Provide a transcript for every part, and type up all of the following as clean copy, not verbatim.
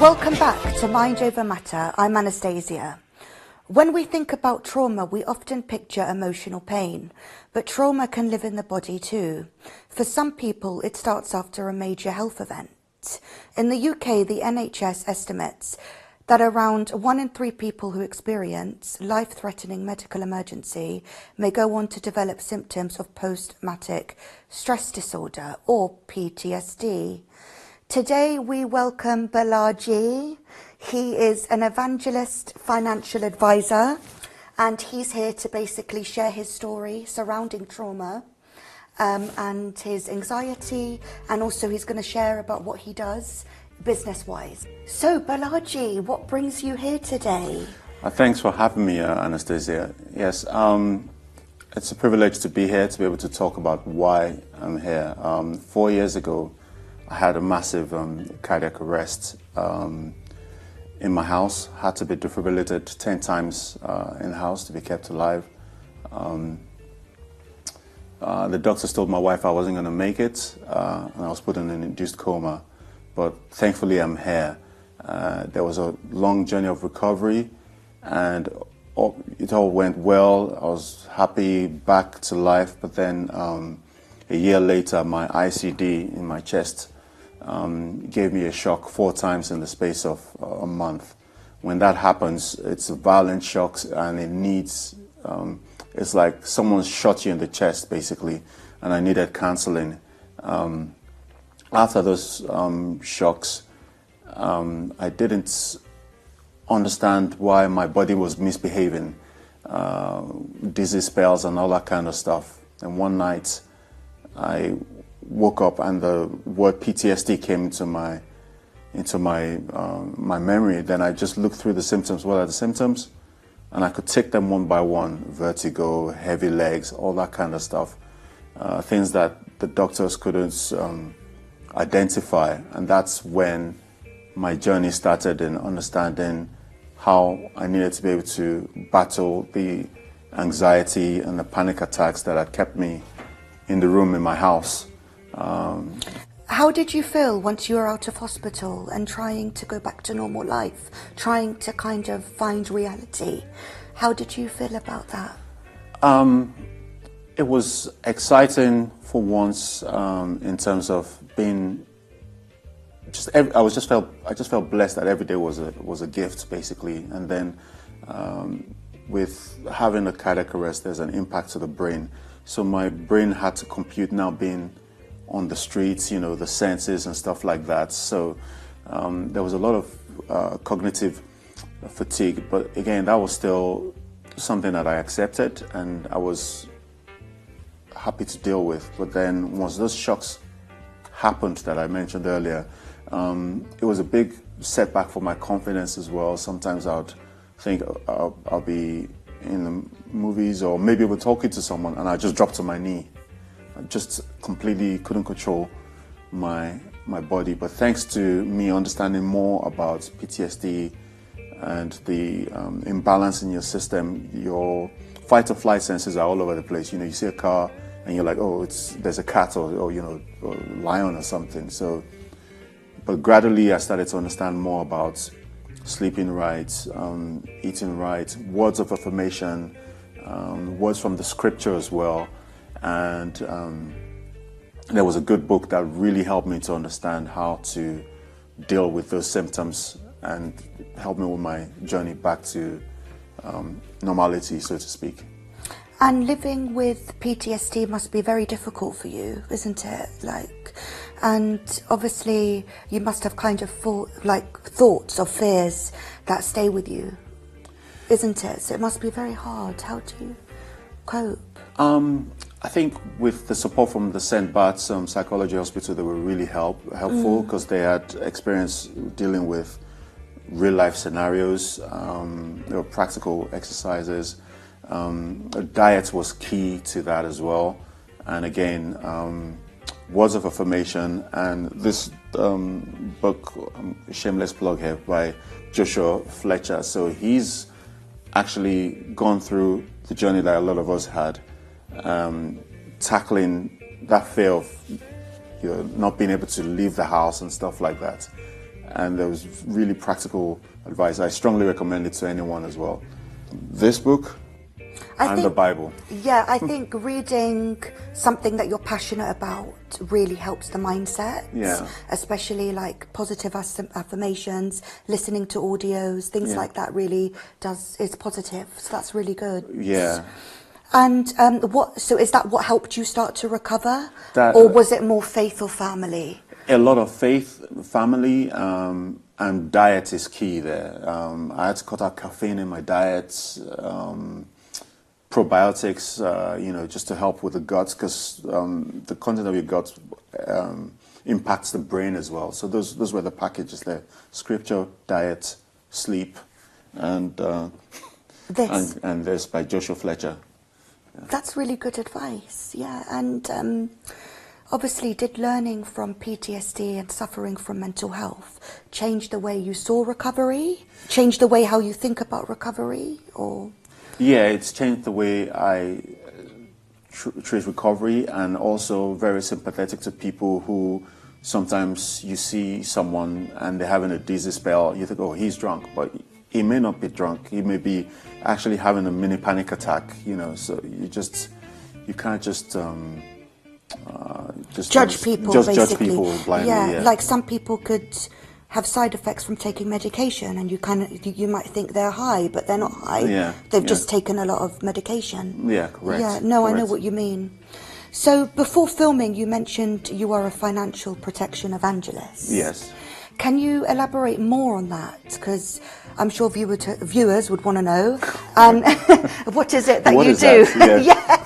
Welcome back to Mind Over Matter. I'm Anastasia. When we think about trauma, we often picture emotional pain, but trauma can live in the body too. For some people, it starts after a major health event. In the UK, the NHS estimates that around 1 in 3 people who experience life-threatening medical emergency may go on to develop symptoms of post-traumatic stress disorder, or PTSD. Today we welcome Bolaji. He is an evangelist financial advisor, and he's here to basically share his story surrounding trauma and his anxiety, and also he's going to share about what he does business-wise. So Bolaji, what brings you here today? Thanks for having me, Anastasia. Yes, it's a privilege to be here, to be able to talk about why I'm here. 4 years ago, I had a massive cardiac arrest in my house. Had to be defibrillated 10 times in the house to be kept alive. The doctors told my wife I wasn't going to make it, and I was put in an induced coma. But thankfully I'm here. There was a long journey of recovery, and it all went well. I was happy, back to life. But then a year later, my ICD in my chest gave me a shock 4 times in the space of a month. When that happens, it's a violent shock, and it needs, it's like someone shot you in the chest, basically, and I needed counseling. After those shocks, I didn't understand why my body was misbehaving, dizzy spells and all that kind of stuff. And one night, I woke up and the word PTSD came into my memory. Then I just looked through the symptoms. What are the symptoms? And I could take them one by one: vertigo, heavy legs, all that kind of stuff. Things that the doctors couldn't identify. And that's when my journey started in understanding how I needed to be able to battle the anxiety and the panic attacks that had kept me in the room in my house. How did you feel once you were out of hospital and trying to go back to normal life, trying to kind of find reality? How did you feel about that? It was exciting for once, in terms of being I just felt blessed that every day was a gift, basically. And then with having a cardiac arrest, there's an impact to the brain. So my brain had to compute now being on the streets, you know, the senses and stuff like that. So there was a lot of cognitive fatigue, but again, that was still something that I accepted and I was happy to deal with. But then once those shocks happened that I mentioned earlier, it was a big setback for my confidence as well. Sometimes I would think I'll be in the movies or maybe we're talking to someone and I just drop to my knee. I just completely couldn't control my body. But thanks to me understanding more about PTSD and the imbalance in your system, your fight or flight senses are all over the place. You know, you see a car and you're like, oh, there's a cat or you know, or a lion or something. So, but gradually I started to understand more about sleeping right, eating right, words of affirmation, words from the scripture as well. And there was a good book that really helped me to understand how to deal with those symptoms and help me with my journey back to normality, so to speak. And living with PTSD must be very difficult for you, isn't it? And obviously you must have kind of thoughts or fears that stay with you, isn't it? So it must be very hard. How do you cope? I think with the support from the St. Bart's Psychology Hospital, they were really helpful because they had experience dealing with real life scenarios. There were practical exercises. Diet was key to that as well. And again, words of affirmation. And this book, shameless plug here, by Joshua Fletcher. So he's actually gone through the journey that a lot of us had. Tackling that fear of not being able to leave the house and stuff like that. and there was really practical advice. I strongly recommend it to anyone as well. This book and the Bible. Yeah, I think reading something that you're passionate about really helps the mindset. Yeah. Especially like positive affirmations, listening to audios, things like that really is positive. So that's really good. Yeah. And so is that what helped you start to recover? That, or was it more faith or family? A lot of faith, family, and diet is key there. I had to cut out caffeine in my diet. Probiotics, just to help with the guts, because the content of your guts impacts the brain as well. So those were the packages there: scripture, diet, sleep, and this by Joshua Fletcher. Yeah. That's really good advice. Yeah, and obviously, did learning from PTSD and suffering from mental health change the way you saw recovery? Change the way how you think about recovery, or? Yeah, it's changed the way I treat recovery, and also very sympathetic to people who sometimes you see someone and they're having a dizzy spell. You think, oh, he's drunk, but he may not be drunk. He may be actually having a mini panic attack. So you can't just judge people. Just basically. judge people blindly. Yeah, like some people could have side effects from taking medication, and you might think they're high, but they're not high. Yeah, they've just taken a lot of medication. Yeah, correct. Yeah, no, correct. I know what you mean. So before filming, you mentioned you are a financial protection evangelist. Yes. Can you elaborate more on that? Because I'm sure viewers would want to know. And what is it that you do? That? Yeah.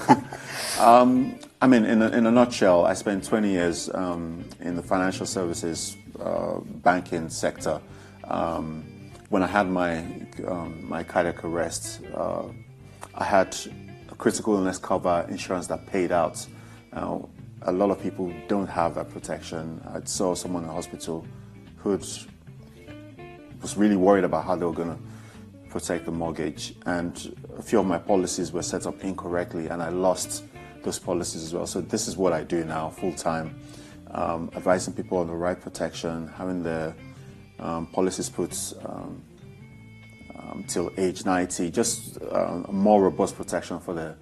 I mean, in a nutshell, I spent 20 years in the financial services banking sector. When I had my cardiac arrest, I had a critical illness cover insurance that paid out. A lot of people don't have that protection. I saw someone in the hospital who was really worried about how they were going to protect the mortgage, and a few of my policies were set up incorrectly, and I lost those policies as well. So this is what I do now, full time, advising people on the right protection, having the policies put till age 90, just a more robust protection for the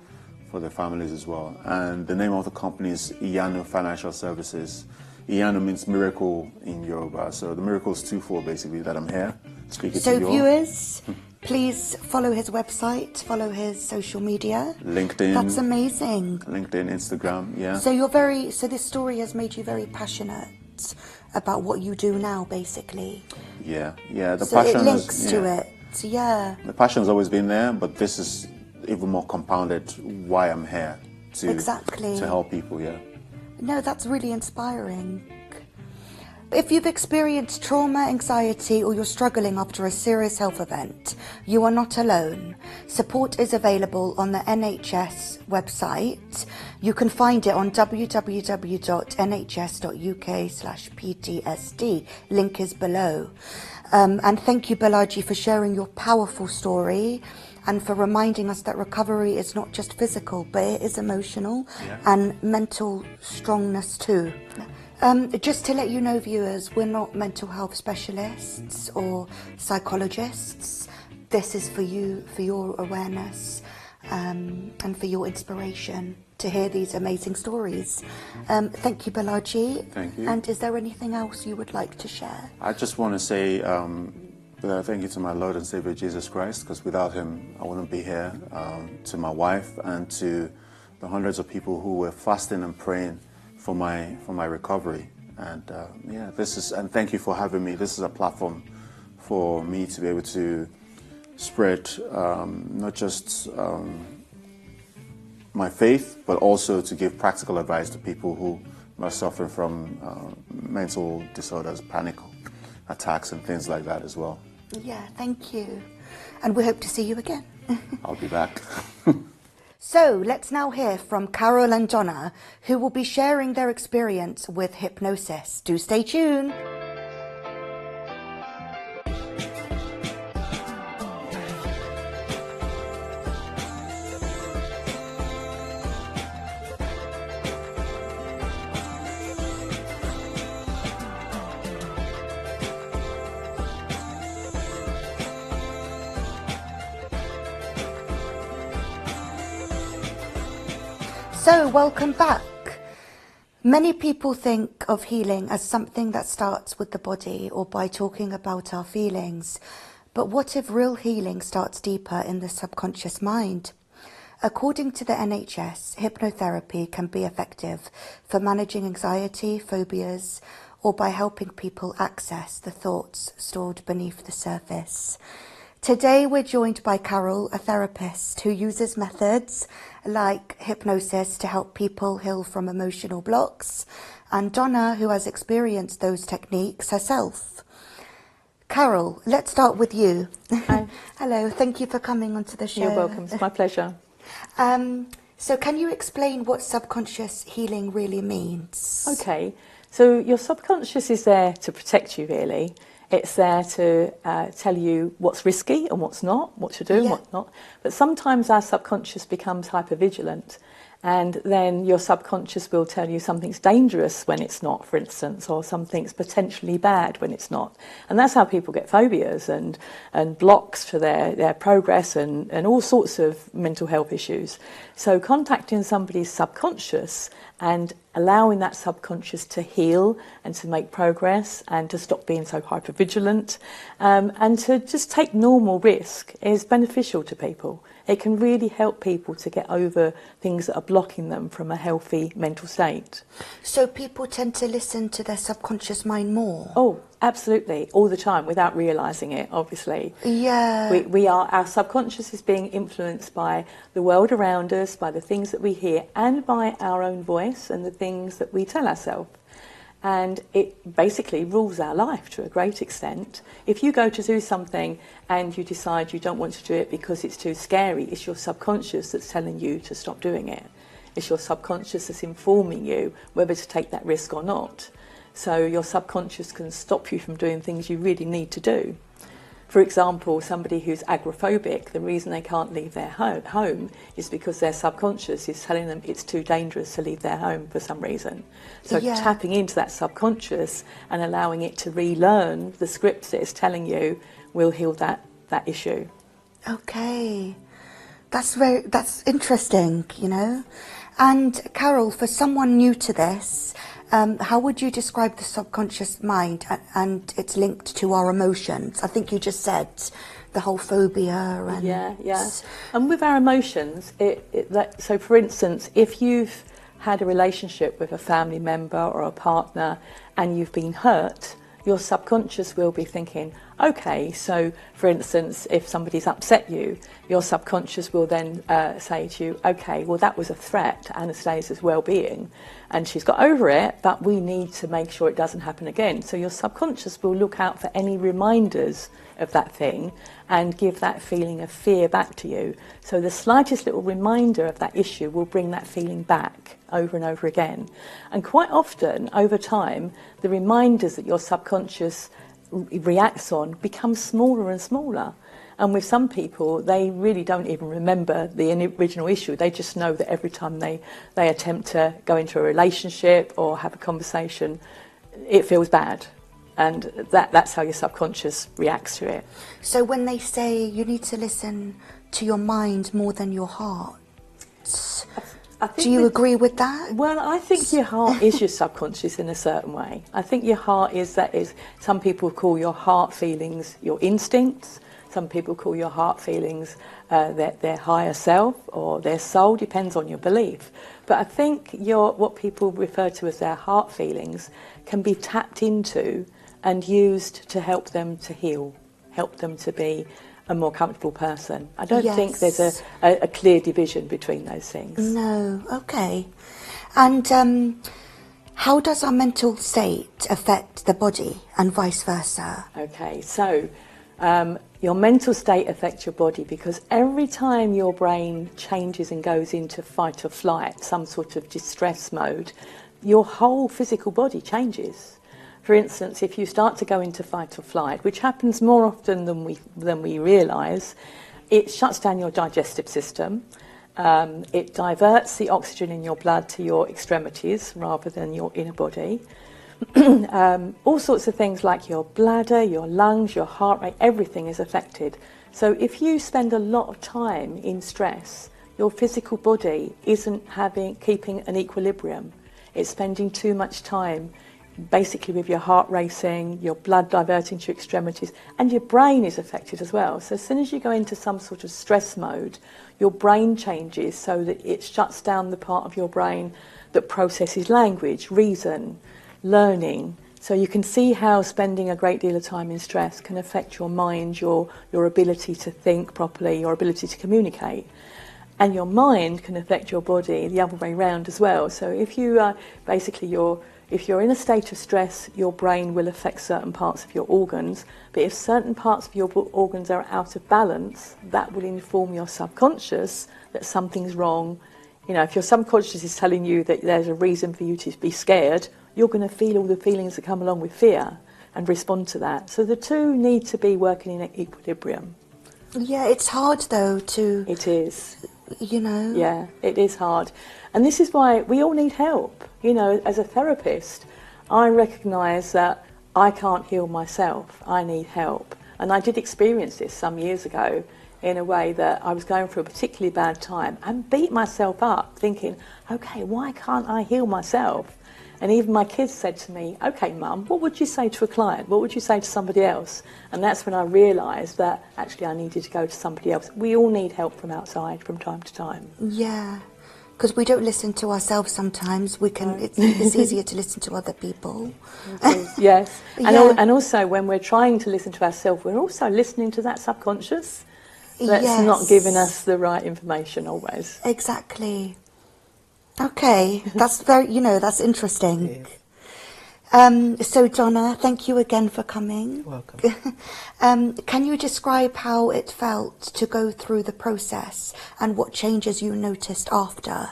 families as well. And the name of the company is Iyanu Financial Services. Iyanu means miracle in Yoruba, so the miracle is twofold basically, that I'm here speaking to you. So viewers, please follow his website, follow his social media. LinkedIn. That's amazing. LinkedIn, Instagram, yeah. So this story has made you very passionate about what you do now, basically. Yeah. The so passion it links to it. Yeah. The passion's always been there, but this is even more compounded why I'm here to help people. Yeah. No, that's really inspiring. If you've experienced trauma, anxiety, or you're struggling after a serious health event, you are not alone. Support is available on the NHS website. You can find it on www.nhs.uk/PTSD. Link is below. And thank you, Bolaji, for sharing your powerful story and for reminding us that recovery is not just physical, but it is emotional and mental strongness too. Just to let you know, viewers, we're not mental health specialists or psychologists. This is for you, for your awareness and for your inspiration to hear these amazing stories. Thank you, Bolaji. Thank you. And is there anything else you would like to share? I just want to say thank you to my Lord and Savior Jesus Christ, because without him I wouldn't be here. To my wife and to the hundreds of people who were fasting and praying for my recovery. And and thank you for having me. This is a platform for me to be able to spread not just my faith, but also to give practical advice to people who are suffering from mental disorders, panic attacks and things like that as well. Yeah, thank you. And we hope to see you again. I'll be back. So let's now hear from Carol and Donna, who will be sharing their experience with hypnosis. Do stay tuned. So, welcome back. Many people think of healing as something that starts with the body or by talking about our feelings. But what if real healing starts deeper in the subconscious mind? According to the NHS, hypnotherapy can be effective for managing anxiety, phobias, or by helping people access the thoughts stored beneath the surface. Today we're joined by Carol, a therapist who uses methods like hypnosis to help people heal from emotional blocks, and Donna, who has experienced those techniques herself. Carol, let's start with you. Hi. Hello, thank you for coming onto the show. You're welcome, it's my pleasure. So can you explain what subconscious healing really means? Okay, so your subconscious is there to protect you, really. It's there to tell you what's risky and what's not, what to do and what not. But sometimes our subconscious becomes hypervigilant, and then your subconscious will tell you something's dangerous when it's not, for instance, or something's potentially bad when it's not. And that's how people get phobias and blocks to their progress and all sorts of mental health issues. So contacting somebody's subconscious and allowing that subconscious to heal and to make progress and to stop being so hypervigilant and to just take normal risk is beneficial to people. It can really help people to get over things that are blocking them from a healthy mental state. So people tend to listen to their subconscious mind more? Oh, absolutely, all the time, without realising it, obviously. Yeah. Our subconscious is being influenced by the world around us, by the things that we hear, and by our own voice and the things that we tell ourselves. And it basically rules our life to a great extent. If you go to do something and you decide you don't want to do it because it's too scary, it's your subconscious that's telling you to stop doing it. It's your subconscious that's informing you whether to take that risk or not. So your subconscious can stop you from doing things you really need to do. For example, somebody who's agoraphobic, the reason they can't leave their home is because their subconscious is telling them it's too dangerous to leave their home for some reason. So tapping into that subconscious and allowing it to relearn the scripts that it's telling you will heal that issue. Okay. That's interesting, you know. And Carol, for someone new to this, how would you describe the subconscious mind and its linked to our emotions? I think you just said the whole phobia and... Yeah. And with our emotions, so for instance, if you've had a relationship with a family member or a partner and you've been hurt, your subconscious will be thinking, okay, so for instance, if somebody's upset you, your subconscious will then say to you, okay, well that was a threat to Anastasia's well-being and she's got over it, but we need to make sure it doesn't happen again. So your subconscious will look out for any reminders of that thing and give that feeling of fear back to you. So the slightest little reminder of that issue will bring that feeling back over and over again. And quite often, over time, the reminders that your subconscious reacts on become smaller and smaller. And with some people, they really don't even remember the original issue. They just know that every time they attempt to go into a relationship or have a conversation, it feels bad. And that's how your subconscious reacts to it. So when they say you need to listen to your mind more than your heart, do you agree with that? Well, I think your heart is your subconscious in a certain way. I think your heart is some people call your heart feelings your instincts. Some people call your heart feelings their higher self or their soul, depends on your belief. But I think what people refer to as their heart feelings can be tapped into and used to help them to heal, help them to be a more comfortable person. I don't think there's a clear division between those things. No, okay. And how does our mental state affect the body and vice versa? Okay, so your mental state affects your body because every time your brain changes and goes into fight or flight, some sort of distress mode, your whole physical body changes. For instance, if you start to go into fight or flight, which happens more often than we realise, it shuts down your digestive system. It diverts the oxygen in your blood to your extremities rather than your inner body. All sorts of things like your bladder, your lungs, your heart rate, everything is affected. So if you spend a lot of time in stress, your physical body isn't keeping an equilibrium. It's spending too much time basically with your heart racing, your blood diverting to your extremities, and your brain is affected as well. So as soon as you go into some sort of stress mode, your brain changes so that it shuts down the part of your brain that processes language, reason, learning. So you can see how spending a great deal of time in stress can affect your mind, your ability to think properly, your ability to communicate. And your mind can affect your body the other way around as well. So if you if you're in a state of stress, your brain will affect certain parts of your organs. But if certain parts of your organs are out of balance, that will inform your subconscious that something's wrong. You know, if your subconscious is telling you that there's a reason for you to be scared, you're going to feel all the feelings that come along with fear and respond to that. So the two need to be working in equilibrium. Yeah, it's hard though to... It is. You know? Yeah, it is hard. And this is why we all need help. You know, as a therapist, I recognise that I can't heal myself. I need help. And I did experience this some years ago in a way that I was going through a particularly bad time and beat myself up thinking, okay, why can't I heal myself? And even my kids said to me, okay, Mum, what would you say to a client? What would you say to somebody else? And that's when I realised that actually I needed to go to somebody else. We all need help from outside from time to time. Yeah, because we don't listen to ourselves sometimes. We can. It's easier to listen to other people. Yes, Yeah. And also when we're trying to listen to ourselves, we're also listening to that subconscious that's Yes. not giving us the right information always. Exactly. Okay, that's that's interesting. So Donna, thank you again for coming. Welcome. Can you describe how it felt to go through the process and what changes you noticed after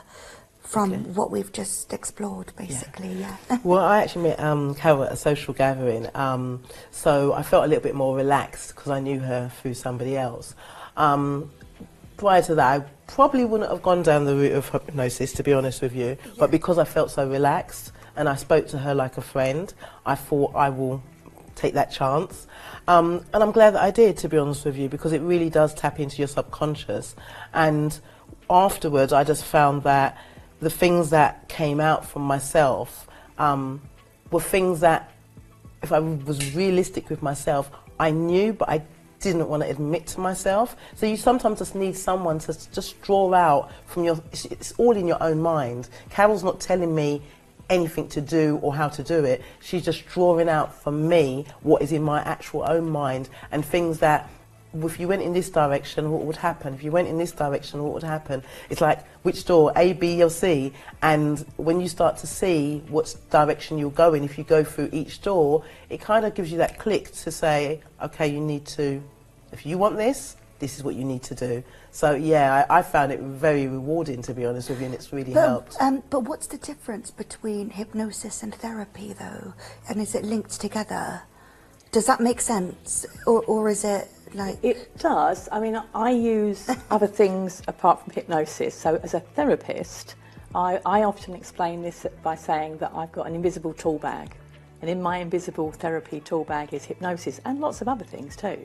from what we've just explored, basically? Yeah. Well, I actually met Carol at a social gathering, so I felt a little bit more relaxed because I knew her through somebody else. Prior to that, I probably wouldn't have gone down the route of hypnosis, to be honest with you, but because I felt so relaxed and I spoke to her like a friend, I thought I will take that chance. And I'm glad that I did, to be honest with you, because it really does tap into your subconscious. And afterwards, I just found that the things that came out from myself were things that, if I was realistic with myself, I knew, but I didn't want to admit to myself. So you sometimes just need someone to just draw out from your, it's all in your own mind. Carol's not telling me anything to do or how to do it. She's just drawing out from me what is in my actual own mind, and things that, if you went in this direction, what would happen? If you went in this direction, what would happen? It's like, which door, A, B, or C? And when you start to see what direction you'll go in, if you go through each door, it kind of gives you that click to say, okay, you need to, if you want this, this is what you need to do. So yeah, I found it very rewarding, to be honest with you, and it's really helped. But what's the difference between hypnosis and therapy, though? And is it linked together? Does that make sense? Or is it like... It does. I mean, I use other things apart from hypnosis. So as a therapist, I often explain this by saying that I've got an invisible tool bag. And in my invisible therapy tool bag is hypnosis and lots of other things too.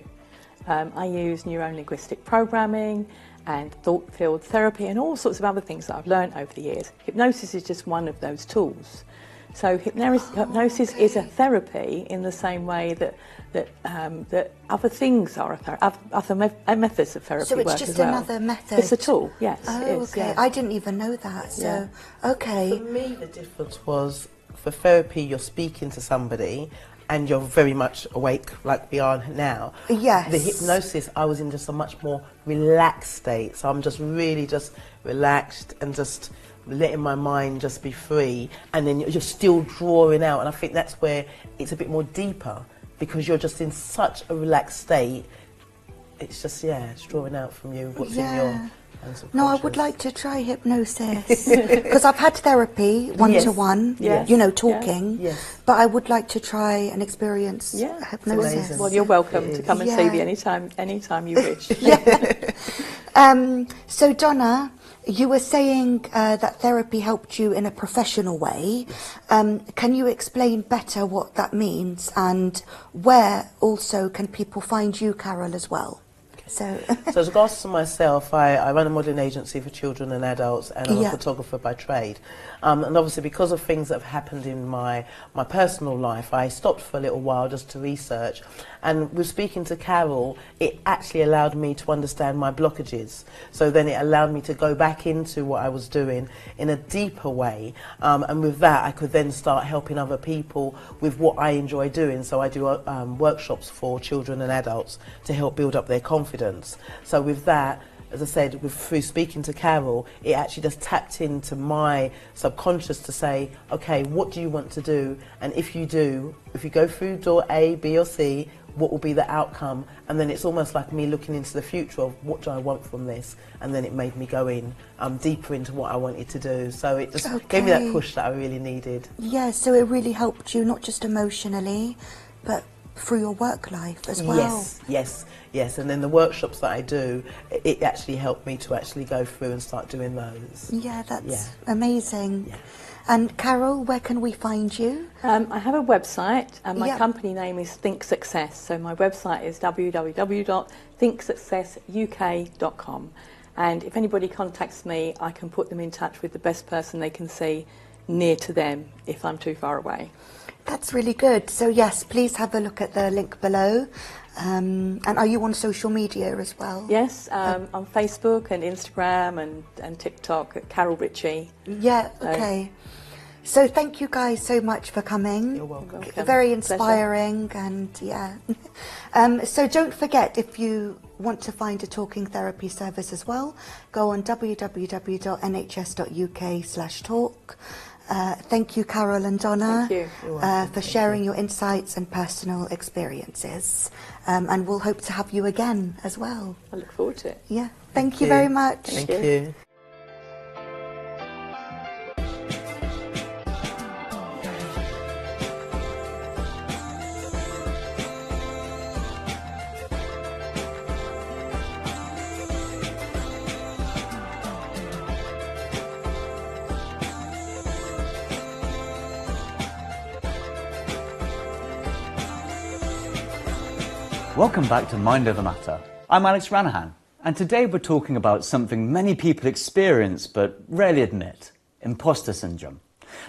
I use neuro-linguistic programming and thought field therapy and all sorts of other things that I've learned over the years. Hypnosis is just one of those tools. So hypnosis is a therapy in the same way that other things are other methods of therapy work as well. So it's just another method? It's a tool, yes. Oh, it is, okay. yes. I didn't even know that. So, okay. For me, the difference was, for therapy, you're speaking to somebody and you're very much awake like we are now. Yes. The hypnosis, I was in just a much more relaxed state. So I'm just really just relaxed and just letting my mind just be free. And then you're still drawing out. And I think that's where it's a bit more deeper, because you're just in such a relaxed state. It's just, it's drawing out from you what's in your... No, I would like to try hypnosis because I've had therapy one-to-one, talking. Yes. But I would like to try and experience hypnosis. Well, you're welcome to come and see me anytime you wish. So Donna, you were saying that therapy helped you in a professional way. Can you explain better what that means, and where also can people find you, Carol, as well? So, So as regards to myself, I run a modelling agency for children and adults, and I'm a photographer by trade. And obviously because of things that have happened in my personal life, I stopped for a little while just to research. And with speaking to Carol, it actually allowed me to understand my blockages. So then it allowed me to go back into what I was doing in a deeper way. And with that, I could then start helping other people with what I enjoy doing. So I do workshops for children and adults to help build up their confidence. So with that, as I said, through speaking to Carol, it actually just tapped into my subconscious to say, okay, what do you want to do? And if you go through door A, B or C, what will be the outcome? And then it's almost like me looking into the future of what do I want from this? And then it made me go in deeper into what I wanted to do. So it just gave me that push that I really needed. Yeah, so it really helped you, not just emotionally, but through your work life as well. Yes. And then the workshops that I do, it actually helped me to actually go through and start doing those. Yeah, that's amazing. Yeah. And Carol, where can we find you? I have a website, and my company name is Think Success. So my website is www.thinksuccessuk.com. And if anybody contacts me, I can put them in touch with the best person they can see near to them if I'm too far away. That's really good. So yes, please have a look at the link below. And are you on social media as well? Yes, on Facebook and Instagram and TikTok at Carol Ritchie. Yeah, okay. So thank you guys so much for coming. You're welcome. Very inspiring. And so don't forget, if you want to find a talking therapy service as well, go on www.nhs.uk/talk. Thank you, Carol and Donna, for sharing your insights and personal experiences. And we'll hope to have you again as well. I look forward to it. Yeah, thank you very much. Thank you. Welcome back to Mind Over Matter. I'm Alex Ranahan, and today we're talking about something many people experience but rarely admit: imposter syndrome.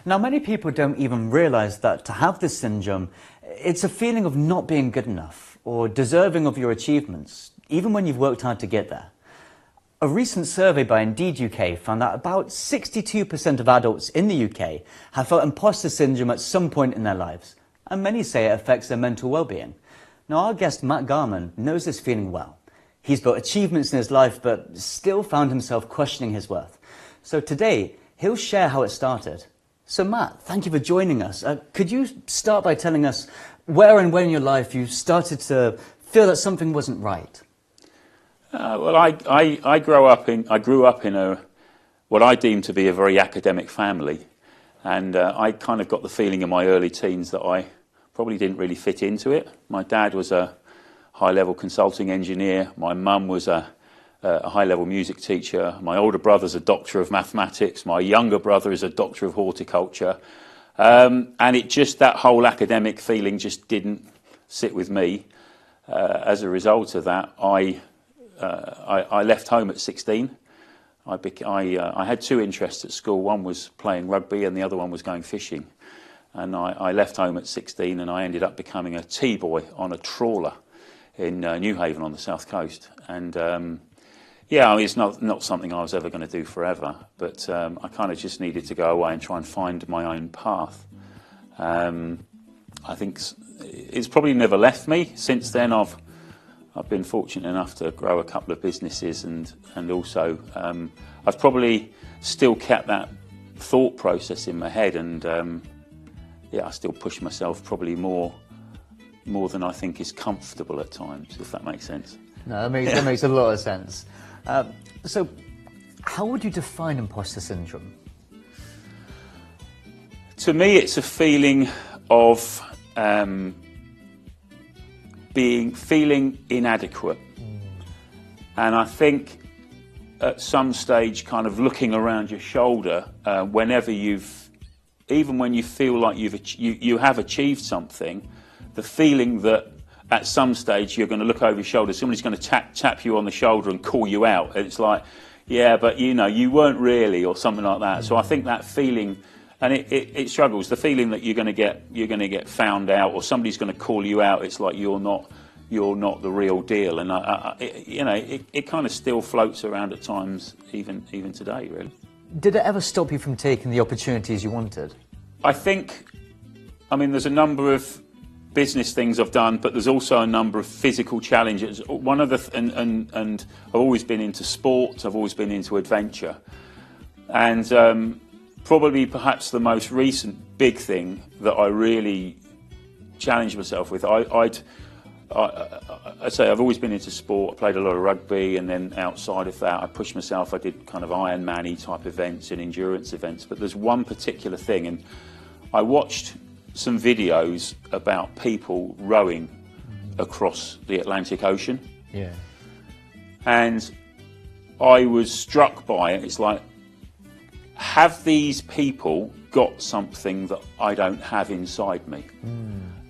Now, many people don't even realise that to have this syndrome, it's a feeling of not being good enough or deserving of your achievements, even when you've worked hard to get there. A recent survey by Indeed UK found that about 62% of adults in the UK have felt imposter syndrome at some point in their lives, and many say it affects their mental well-being. Now, our guest Matt Garman knows this feeling well. He's built achievements in his life, but still found himself questioning his worth. So today, he'll share how it started. So Matt, thank you for joining us. Could you start by telling us where and when in your life you started to feel that something wasn't right? Well, I grew up in what I deemed to be a very academic family, and I kind of got the feeling in my early teens that I probably didn't really fit into it. My dad was a high-level consulting engineer. My mum was a high-level music teacher. My older brother's a doctor of mathematics. My younger brother is a doctor of horticulture. And it just, that whole academic feeling just didn't sit with me. As a result of that, I left home at 16. I had two interests at school. One was playing rugby and the other one was going fishing. And I left home at 16 and I ended up becoming a T-boy on a trawler in Newhaven on the south coast. And it's not something I was ever going to do forever, but I kind of just needed to go away and try and find my own path. I think it's probably never left me. Since then I've been fortunate enough to grow a couple of businesses, and also I've probably still kept that thought process in my head, and I still push myself probably more than I think is comfortable at times, if that makes sense. No, that makes a lot of sense. So, how would you define imposter syndrome? To me, it's a feeling of feeling inadequate, and I think at some stage, kind of looking around your shoulder, even when you feel like you have achieved something, the feeling that at some stage you're going to look over your shoulder, somebody's going to tap you on the shoulder and call you out. It's like, yeah, but you know, you weren't really, or something like that. So I think that feeling, and it struggles, the feeling that you're going to get found out, or somebody's going to call you out. It's like you're not the real deal, and it kind of still floats around at times, even today, really. Did it ever stop you from taking the opportunities you wanted? I think, I mean, there's a number of business things I've done, but there's also a number of physical challenges. One of the and I've always been into sports. I've always been into adventure, and probably perhaps the most recent big thing that I really challenged myself with. I'd say I've always been into sport. I played a lot of rugby, and then outside of that, I pushed myself. I did kind of Ironman-y type events and endurance events. But there's one particular thing, and I watched some videos about people rowing across the Atlantic Ocean. Yeah. And I was struck by it. It's like, have these people got something that I don't have inside me?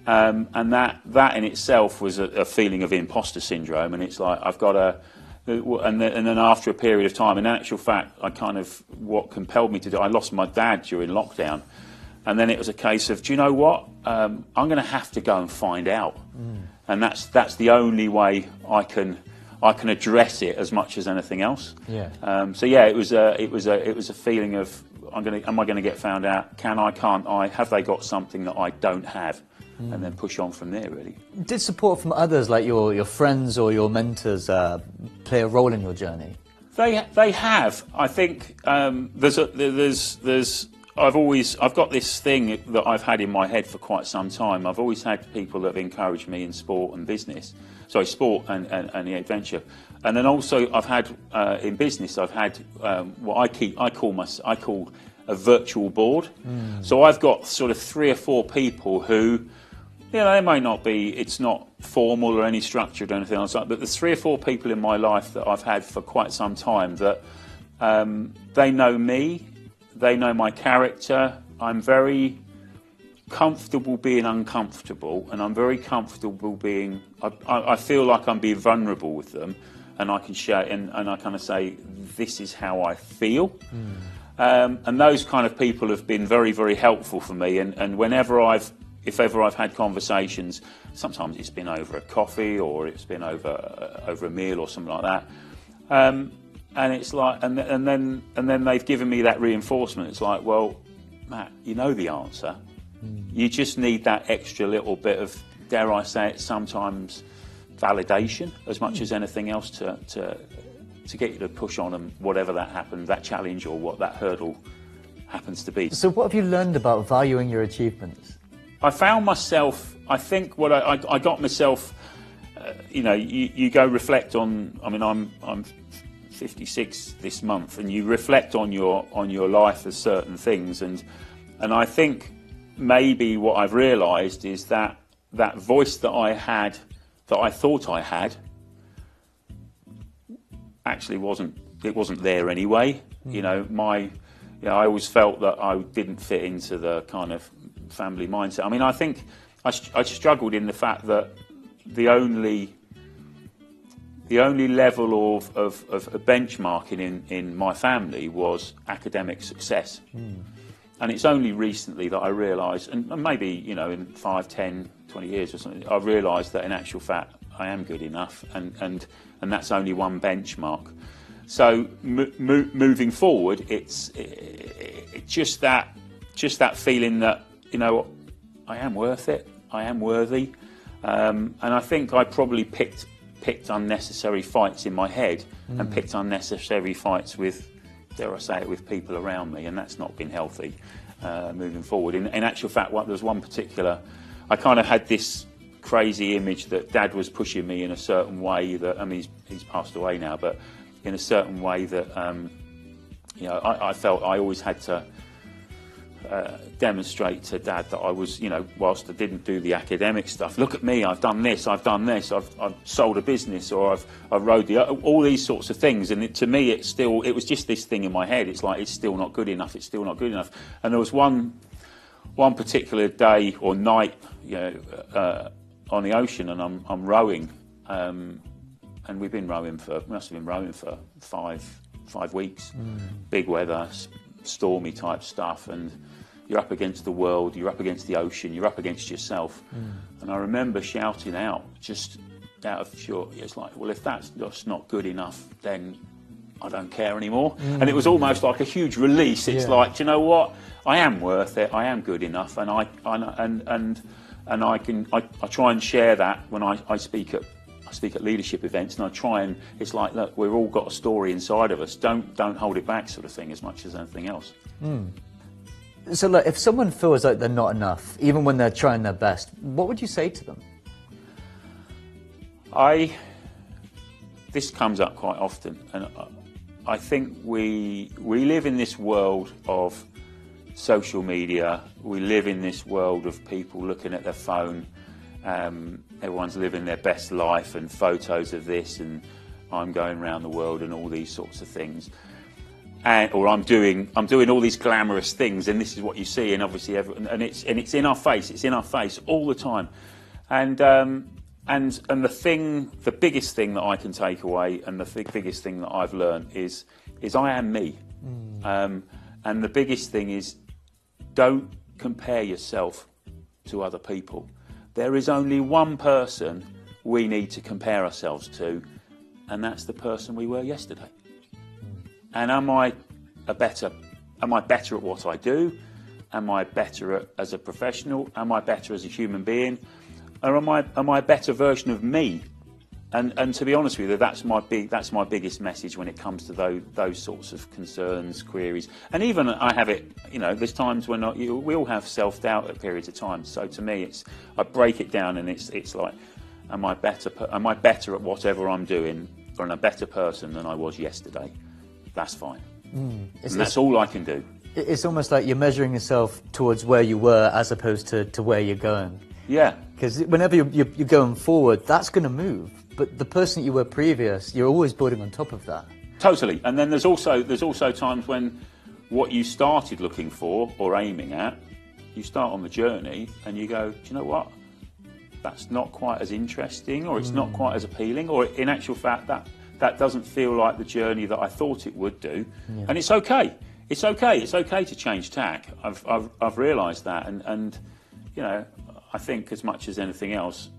And that in itself was a feeling of imposter syndrome. And it's like, I've got to, and then after a period of time, in actual fact, what compelled me to do, I lost my dad during lockdown. And then it was a case of, do you know what? I'm going to have to go and find out, and that's the only way I can address it as much as anything else. Yeah. So yeah, it was a feeling of, am I going to get found out? Can't I? Have they got something that I don't have? And then push on from there, really. Did support from others, like your friends or your mentors, play a role in your journey? They have. I think I've got this thing that I've had in my head for quite some time. I've always had people that have encouraged me in sport and business. Sorry, sport and the adventure. And then also I've had in business, I've had what I call a virtual board. So I've got sort of 3 or 4 people who, you know, they may not be, it's not formal or any structured or anything like that, but there's 3 or 4 people in my life that I've had for quite some time that they know me. They know my character. I'm very comfortable being uncomfortable, and I'm very comfortable being, I feel like I'm being vulnerable with them, and I can share, and I kind of say, this is how I feel. And those kind of people have been very, very helpful for me, and if ever I've had conversations, sometimes it's been over a coffee, or it's been over a meal or something like that. And it's like, and then they've given me that reinforcement. It's like, well, Matt, you know the answer. You just need that extra little bit of, dare I say it, sometimes validation, as much as anything else, to get you to push on, and whatever that happened, that challenge or what that hurdle happens to be. So what have you learned about valuing your achievements? I found myself, I think what I got myself, you go reflect on, I mean, I'm 56 this month, and you reflect on your life as certain things, and I think maybe what I've realised is that voice that I had, that I thought I had, actually wasn't there anyway. I always felt that I didn't fit into the kind of family mindset. I mean, I think I struggled in the fact that the only level of benchmarking in my family was academic success. And it's only recently that I realised, and maybe, in 5, 10, 20 years or something, I've realised that in actual fact I am good enough, and that's only one benchmark. So moving forward, it's just that feeling that, I am worth it, I am worthy, and I think I probably picked unnecessary fights in my head, and picked unnecessary fights with, dare I say it, with people around me, and that's not been healthy moving forward. In actual fact, there was one particular, I kind of had this crazy image that Dad was pushing me in a certain way that, I mean, he's passed away now, but in a certain way that, I felt I always had to demonstrate to Dad that I was, whilst I didn't do the academic stuff, look at me, I've done this, I've sold a business, or I've rode all these sorts of things. And to me, it was just this thing in my head. It's like, it's still not good enough, it's still not good enough. And there was one particular day or night, on the ocean and I'm rowing, and we must have been rowing for five weeks. Big weather, stormy type stuff, and you're up against the world, you're up against the ocean, you're up against yourself. And I remember shouting out, just out of pure, it's like, well, if that's just not good enough, then I don't care anymore. And it was almost like a huge release. It's like, do you know what? I am worth it. I am good enough, and I try and share that when I speak at leadership events, and I try and, it's like, look, we've all got a story inside of us. Don't hold it back, sort of thing, as much as anything else. So look, if someone feels like they're not enough, even when they're trying their best, what would you say to them? This comes up quite often, and I think we live in this world of social media. We live in this world of people looking at their phone. Everyone's living their best life and photos of this, and I'm going around the world and all these sorts of things. Or I'm doing all these glamorous things, and this is what you see, and obviously it's in our face. It's in our face all the time, and the biggest thing that I can take away, and the biggest thing that I've learned is I am me, and the biggest thing is, don't compare yourself to other people. There is only one person we need to compare ourselves to, and that's the person we were yesterday. And am I better at what I do? Am I better as a professional? Am I better as a human being? Or am I a better version of me? And to be honest with you, that's my biggest message when it comes to those sorts of concerns, queries. And even I have it, there's times when we all have self-doubt at periods of time. So to me, I break it down, and it's like, am I better at whatever I'm doing, or am I a better person than I was yesterday? That's fine. And that's all I can do. It's almost like you're measuring yourself towards where you were as opposed to where you're going. Yeah. Because whenever you're going forward, that's going to move. But the person you were previous, you're always building on top of that. Totally. And then there's also times when what you started looking for or aiming at, you start on the journey and you go, do you know what? That's not quite as interesting, or it's not quite as appealing, or in actual fact that doesn't feel like the journey that I thought it would do. Yeah. And it's okay. It's okay. It's okay to change tack. I've realised that, and I think as much as anything else,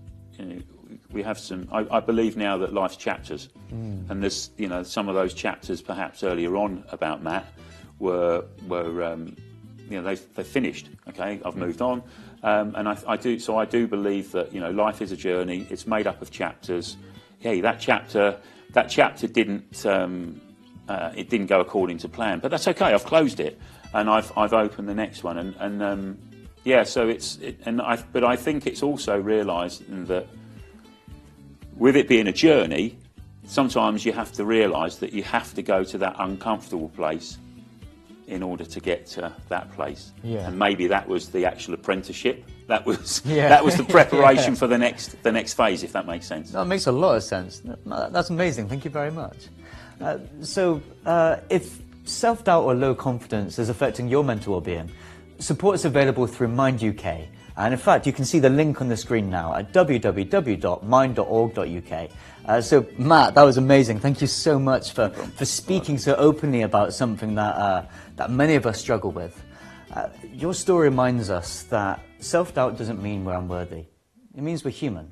we have some. I believe now that life's chapters, and there's some of those chapters perhaps earlier on about Matt were they finished. Okay, I've moved on, and I do believe that life is a journey. It's made up of chapters. Hey, that chapter didn't go according to plan, but that's okay. I've closed it, and I've opened the next one, and so but I think it's also realising that with it being a journey, sometimes you have to realise that you have to go to that uncomfortable place in order to get to that place. Yeah. And maybe that was the actual apprenticeship. That was the preparation for the next phase, if that makes sense. That makes a lot of sense. That's amazing. Thank you very much. So if self-doubt or low confidence is affecting your mental well-being, support is available through Mind UK. And in fact, you can see the link on the screen now at www.mind.org.uk. So Matt, that was amazing. Thank you so much for speaking so openly about something that many of us struggle with. Your story reminds us that self-doubt doesn't mean we're unworthy. It means we're human.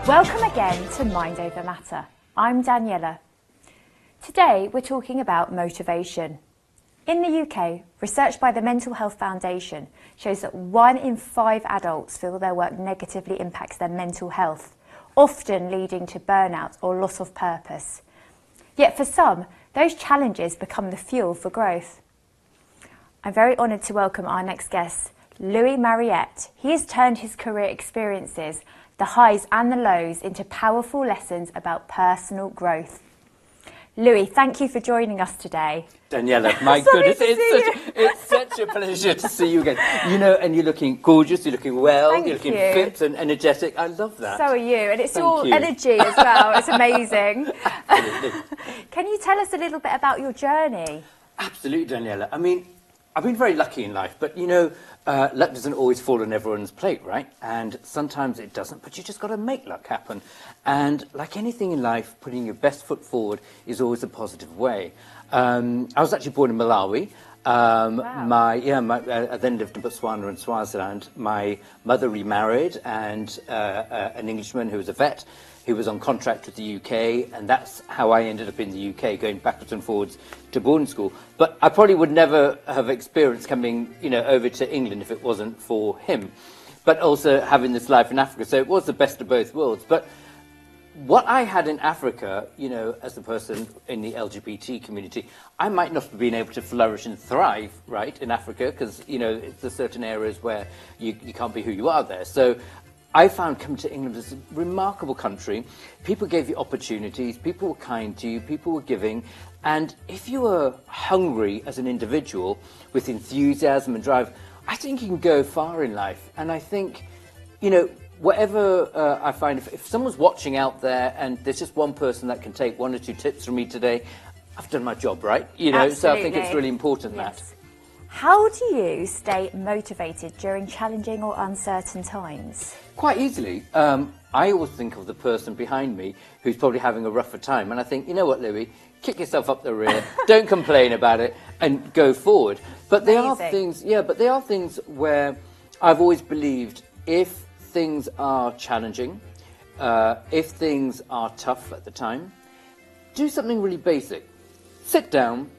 Welcome again to Mind Over Matter. I'm Daniela. Today we're talking about motivation. In the UK, research by the Mental Health Foundation shows that 1 in 5 adults feel their work negatively impacts their mental health, often leading to burnout or loss of purpose. Yet for some, those challenges become the fuel for growth. I'm very honoured to welcome our next guest, Louis Mariette. He has turned his career experiences, the highs and the lows, into powerful lessons about personal growth. Louis, thank you for joining us today. Daniela, my goodness, it's such a pleasure to see you again. You know, and you're looking gorgeous, you're looking well, you're looking fit and energetic. I love that. So are you, and it's your energy as well. It's amazing. Absolutely. Can you tell us a little bit about your journey? Absolutely, Daniela. I mean, I've been very lucky in life, but you know, luck doesn't always fall on everyone's plate, right? And sometimes it doesn't, but you just got to make luck happen. And like anything in life, putting your best foot forward is always a positive way. I was actually born in Malawi. Wow. I then lived in Botswana and Swaziland. My mother remarried, and an Englishman who was a vet, who was on contract with the UK, and that's how I ended up in the UK, going backwards and forwards to boarding school. But I probably would never have experienced coming, you know, over to England if it wasn't for him. But also having this life in Africa, so it was the best of both worlds. But what I had in Africa, you know, as a person in the LGBT community, I might not have been able to flourish and thrive, right, in Africa, because, you know, there's certain areas where you can't be who you are there. So I found coming to England was a remarkable country. People gave you opportunities, people were kind to you, people were giving, and if you were hungry as an individual with enthusiasm and drive, I think you can go far in life. And I think, you know, whatever I find, if someone's watching out there and there's just one person that can take 1 or 2 tips from me today, I've done my job, right? You know, Absolutely. So I think it's really important that. How do you stay motivated during challenging or uncertain times? Quite easily. I always think of the person behind me who's probably having a rougher time, and I think, you know what, Louis, kick yourself up the rear, don't complain about it, and go forward. But there are things, where I've always believed if things are challenging, if things are tough at the time, do something really basic. Sit down,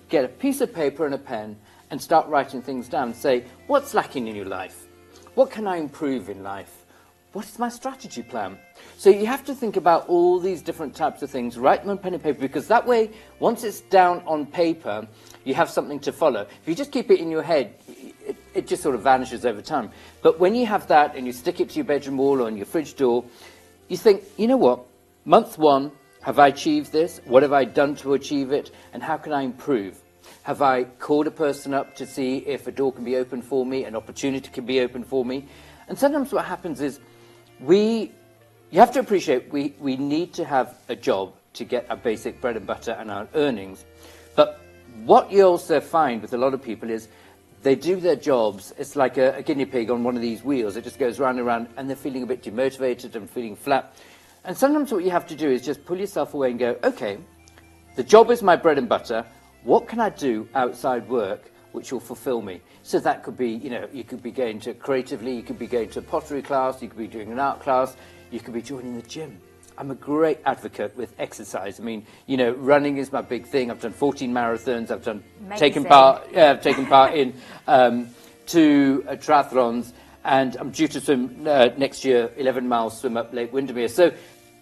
get a piece of paper and a pen, and start writing things down and say, what's lacking in your life? What can I improve in life? What is my strategy plan? So you have to think about all these different types of things, write them on pen and paper, because that way, once it's down on paper, you have something to follow. If you just keep it in your head, it just sort of vanishes over time. But when you have that and you stick it to your bedroom wall or on your fridge door, you think, you know what, month 1, have I achieved this? What have I done to achieve it? And how can I improve? Have I called a person up to see if a door can be opened for me, an opportunity can be opened for me? And sometimes what happens is you have to appreciate we need to have a job to get our basic bread and butter and our earnings. But what you also find with a lot of people is they do their jobs, it's like a guinea pig on one of these wheels. It just goes round and round, and they're feeling a bit demotivated and feeling flat. And sometimes what you have to do is just pull yourself away and go, okay, the job is my bread and butter. What can I do outside work which will fulfill me? So that could be, you know, you could be going to creatively, you could be going to a pottery class, you could be doing an art class, you could be joining the gym. I'm a great advocate with exercise. I mean, you know, running is my big thing. I've done 14 marathons. I've done taken part in 2 triathlons, and I'm due to swim next year 11 miles swim up Lake Windermere. So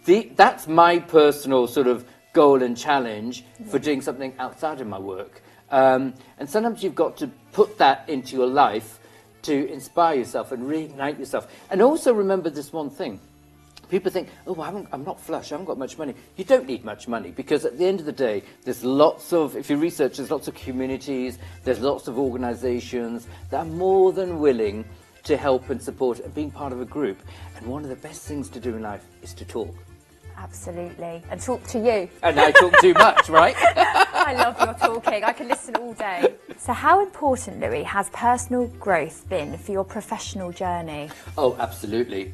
that's my personal sort of goal and challenge for doing something outside of my work. And sometimes you've got to put that into your life to inspire yourself and reignite yourself. And also remember this one thing. People think, oh, I'm not flush, I haven't got much money. You don't need much money, because at the end of the day, there's lots of, if you research, there's lots of communities, there's lots of organisations that are more than willing to help and support and being part of a group. And one of the best things to do in life is to talk. Absolutely. And talk to you. And I talk too much, right? I love your talking. I can listen all day. So how important, Louis, has personal growth been for your professional journey? Oh, absolutely.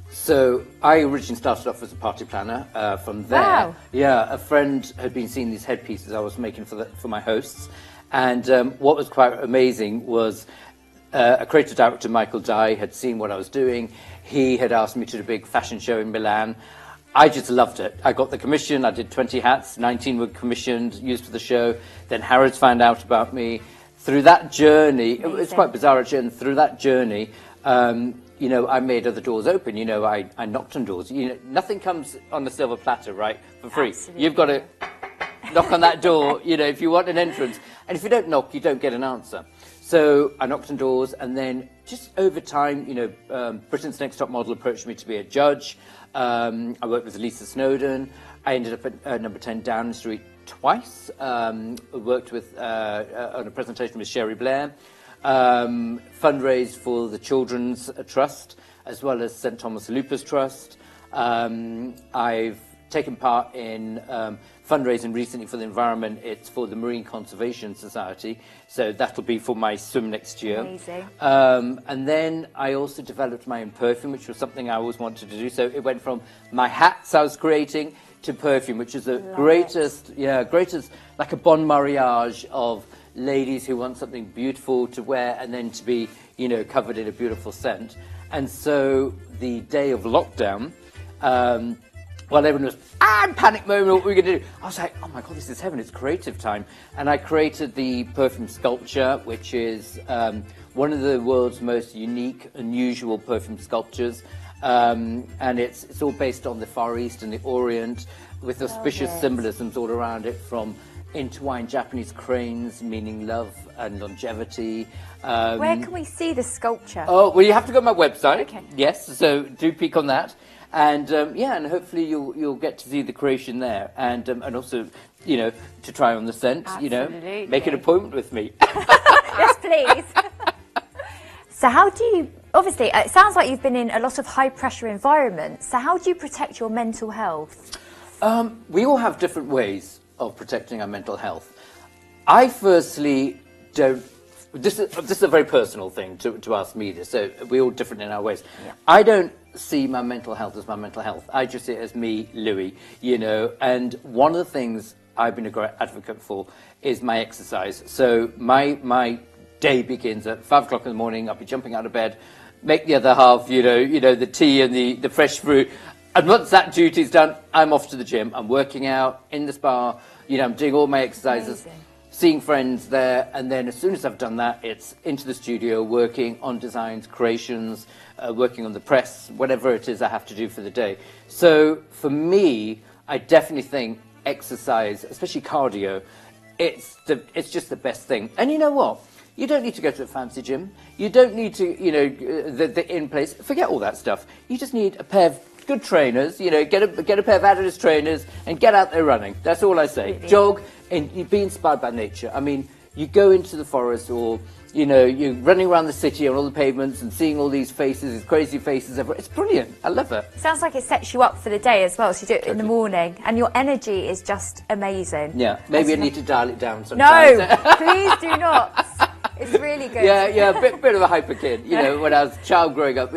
So I originally started off as a party planner. From there, wow. Yeah, a friend had been seeing these headpieces I was making for my hosts. And what was quite amazing was a creative director, Michael Dye, had seen what I was doing. He had asked me to do a big fashion show in Milan. I just loved it. I got the commission. I did 20 hats. 19 were commissioned, used for the show. Then Harrods found out about me. Through that journey, it was quite bizarre, actually, and through that journey, you know, I made other doors open. You know, I knocked on doors. You know, nothing comes on a silver platter, right, for free. Absolutely. You've got to knock on that door, you know, if you want an entrance. And if you don't knock, you don't get an answer. So I knocked on doors, and then just over time, Britain's Next Top Model approached me to be a judge. I worked with Lisa Snowdon. I ended up at number 10 Downing Street twice. I worked with on a presentation with Sherry Blair. Fundraised for the Children's Trust, as well as St Thomas Lupus Trust. I've taken part in fundraising recently for the environment. It's for the Marine Conservation Society, so that'll be for my swim next year. Amazing. And then I also developed my own perfume, which was something I always wanted to do. So it went from my hats I was creating to perfume, which is the greatest, like a bon mariage of ladies who want something beautiful to wear and then to be, covered in a beautiful scent. And so the day of lockdown, while everyone was, panic moment, what we're going to do? I was like, oh my God, this is heaven, it's creative time. And I created the perfume sculpture, which is one of the world's most unique, unusual perfume sculptures. And it's all based on the Far East and the Orient, with auspicious symbolisms all around it, from intertwined Japanese cranes, meaning love and longevity. Where can we see the sculpture? Oh, well, you have to go to my website. Okay. Yes, so do peek on that. And and hopefully you'll get to see the creation there, and also to try on the scent. Absolutely. Make an appointment with me. Yes, please. So how do you? Obviously, it sounds like you've been in a lot of high pressure environments. So how do you protect your mental health? We all have different ways of protecting our mental health. I firstly don't. This is a very personal thing to ask me this. So we're all different in our ways. Yeah. I don't see my mental health as my mental health. I just see it as me, Louis. And one of the things I've been a great advocate for is my exercise. So my day begins at 5 o'clock in the morning. I'll be jumping out of bed, make the other half, the tea and the fresh fruit. And once that duty's done, I'm off to the gym. I'm working out in the spa. I'm doing all my exercises. Amazing. Seeing friends there, and then as soon as I've done that, it's into the studio, working on designs, creations, working on the press, whatever it is I have to do for the day. So for me, I definitely think exercise, especially cardio, it's just the best thing. And you know what? You don't need to go to a fancy gym. You don't need to, the in place. Forget all that stuff. You just need a pair of good trainers, get a pair of Adidas trainers and get out there running. That's all I say. Really? Jog and be inspired by nature. I mean, you go into the forest, or you're running around the city on all the pavements and seeing all these faces, these crazy faces everywhere. It's brilliant. I love it. Sounds like it sets you up for the day as well. So you do it in the morning, and your energy is just amazing. Yeah, maybe I need to dial it down sometimes. No, please do not. It's really good. Yeah, bit of a hyper kid. When I was a child growing up,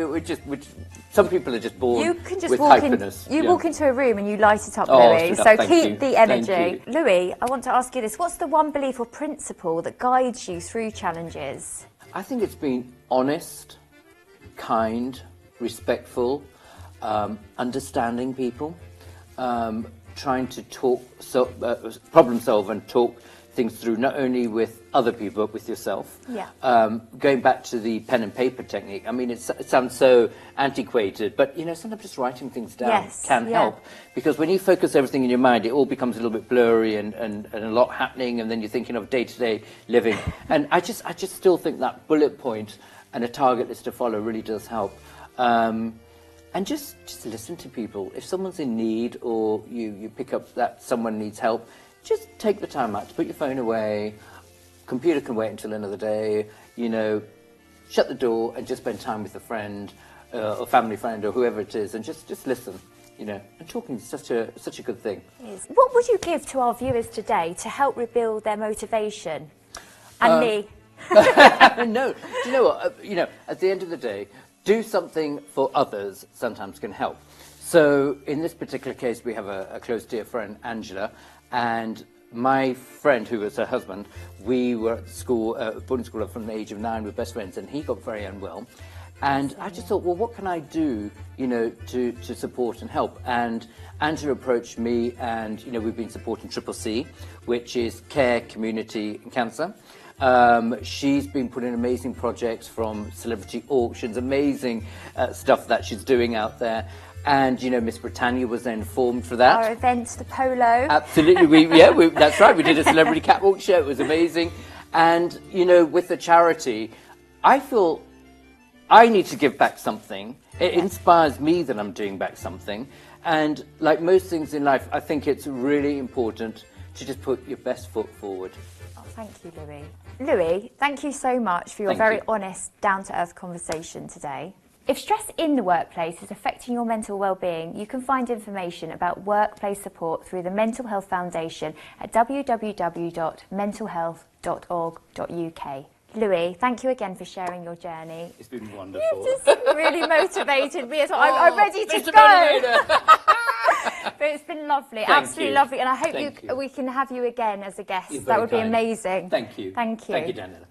some people are just born with hyperness. Walk into a room and you light it up, Louis. So keep the energy. Thank you. Louis, I want to ask you this. What's the one belief or principle that guides you through challenges? I think it's being honest, kind, respectful, understanding people, trying to problem solve and talk things through, not only with other people but with yourself. Yeah. Going back to the pen and paper technique, I mean, it sounds so antiquated, but sometimes just writing things down can help, because when you focus everything in your mind, it all becomes a little bit blurry and a lot happening, and then you're thinking of day-to-day living. And I just still think that bullet point and a target list to follow really does help. And just listen to people. If someone's in need, or you pick up that someone needs help, just take the time out to put your phone away. Computer can wait until another day. Shut the door and just spend time with a friend, or family friend, or whoever it is, and just listen. And talking is such a good thing. It is. What would you give to our viewers today to help rebuild their motivation? And me. No, do you know what? At the end of the day, do something for others sometimes can help. So in this particular case, we have a close dear friend, Angela. And my friend, who was her husband, we were at school, boarding school from the age of 9, with best friends, and he got very unwell. And I just thought, well, what can I do, to support and help? And Angela approached me, and, we've been supporting CCC, which is Care, Community and Cancer. She's been putting amazing projects, from celebrity auctions, amazing stuff that she's doing out there. And Miss Britannia was then formed for that. Our event, the polo. Absolutely, that's right. We did a celebrity catwalk show. It was amazing. And, you know, with the charity, I feel I need to give back something. It inspires me that I'm doing back something. And like most things in life, I think it's really important to just put your best foot forward. Oh, thank you, Louis. Louis, thank you so much for your very honest, down-to-earth conversation today. If stress in the workplace is affecting your mental well-being, you can find information about workplace support through the Mental Health Foundation at www.mentalhealth.org.uk. Louis, thank you again for sharing your journey. It's been wonderful. You've just really motivated me as well. I'm ready to go. But it's been lovely, absolutely lovely. And I hope we can have you again as a guest. That would be amazing. Thank you. Thank you. Thank you, Daniela.